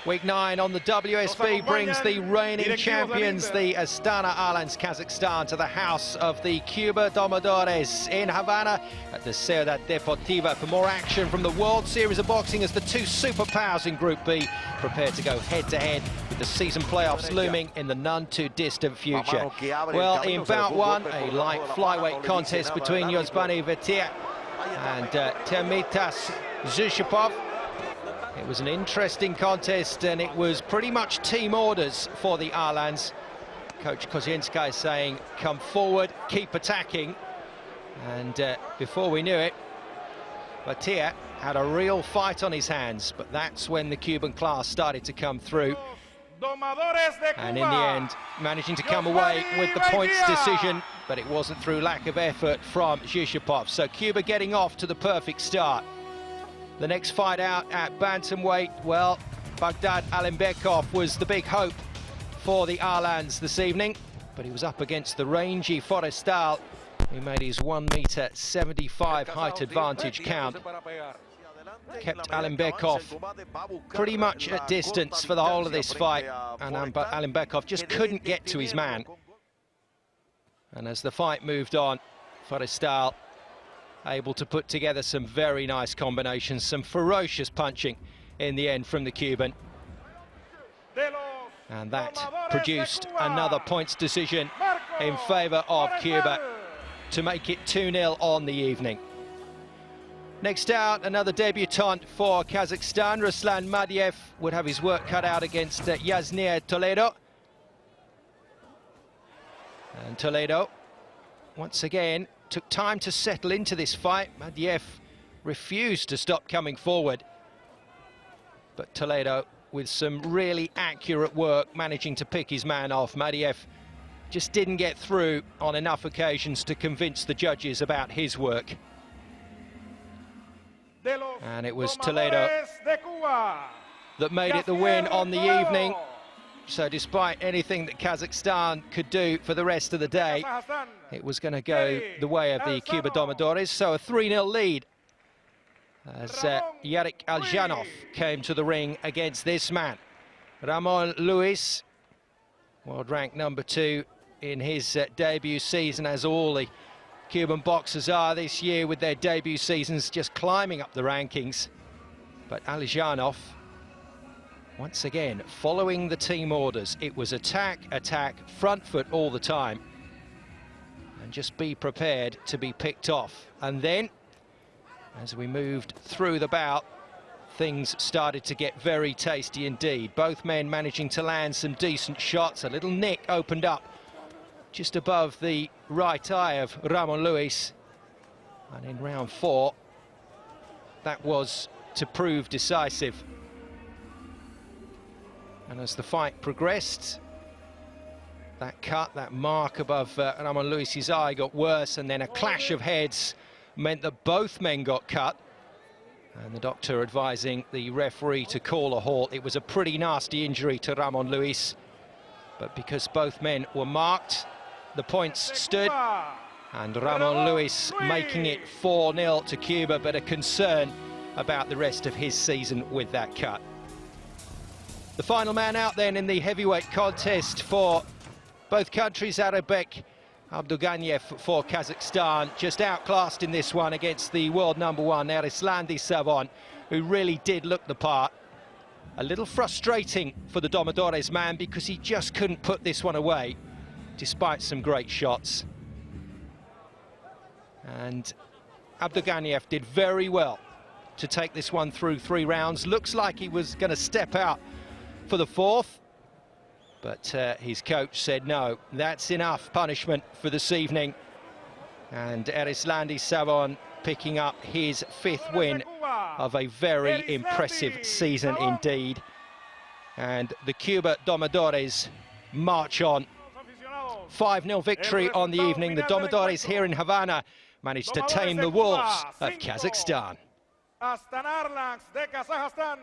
Week 9 on the WSB brings the reigning champions, the Astana Arlans Kazakhstan, to the house of the Cuba Domadores in Havana at the Ciudad Deportiva for more action from the World Series of Boxing as the two superpowers in Group B prepare to go head-to-head with the season playoffs looming in the none-too-distant future. Well, in bout 1, a light flyweight contest between Yozbani Vetia and Termitas Zushipov. It was an interesting contest, and it was pretty much team orders for the Arlans. Coach Kozienska is saying, come forward, keep attacking. And before we knew it, Batia had a real fight on his hands, but that's when the Cuban class started to come through. And in the end, managing to come away with the points decision, but it wasn't through lack of effort from Zushipov. So Cuba getting off to the perfect start. The next fight out at bantamweight, well, Baghdad Alimbekov was the big hope for the Arlans this evening, but he was up against the rangy Forestal, who made his 1.75 m height advantage count. Kept Alimbekov pretty much at distance for the whole of this fight, and Alimbekov just couldn't get to his man. And as the fight moved on, Forestal able to put together some very nice combinations, some ferocious punching in the end from the Cuban. And that produced another points decision in favour of Cuba to make it 2-0 on the evening. Next out, another debutant for Kazakhstan. Ruslan Madiev would have his work cut out against Yaznir Toledo. And Toledo, once again, took time to settle into this fight. Madiev refused to stop coming forward. But Toledo, with some really accurate work, managing to pick his man off. Madiev just didn't get through on enough occasions to convince the judges about his work. And it was Toledo that made it the win on the evening. So despite anything that Kazakhstan could do for the rest of the day, it was going to go the way of the Cuba Domadores. So a 3-0 lead as Yarek Aljanov came to the ring against this man. Ramon Luis, world ranked #2 in his debut season, as all the Cuban boxers are this year, with their debut seasons just climbing up the rankings. But Aljanov, once again, following the team orders. It was attack, attack, front foot all the time. And just be prepared to be picked off. And then, as we moved through the bout, things started to get very tasty indeed. Both men managing to land some decent shots. A little nick opened up just above the right eye of Ramon Luis. And in round 4, that was to prove decisive. And as the fight progressed, that cut, that mark above Ramon Luis's eye got worse, and then a clash of heads meant that both men got cut. And the doctor advising the referee to call a halt. It was a pretty nasty injury to Ramon Luis, but because both men were marked, the points stood, and Ramon Luis making it 4-0 to Cuba, but a concern about the rest of his season with that cut. The final man out then in the heavyweight contest for both countries, Arabek Abduganiev for Kazakhstan, just outclassed in this one against the world #1, Arislandi Savon, who really did look the part. A little frustrating for the Domadores man because he just couldn't put this one away, despite some great shots. And Abduganiev did very well to take this one through 3 rounds. Looks like he was going to step out for the 4th, but his coach said no, that's enough punishment for this evening. And Arislandi Savon picking up his 5th win of a very impressive season indeed. And the Cuba Domadores march on. 5-0 victory on the evening. The Domadores here in Havana managed to tame the wolves of Kazakhstan. Astana Arlans de Kazakhstan.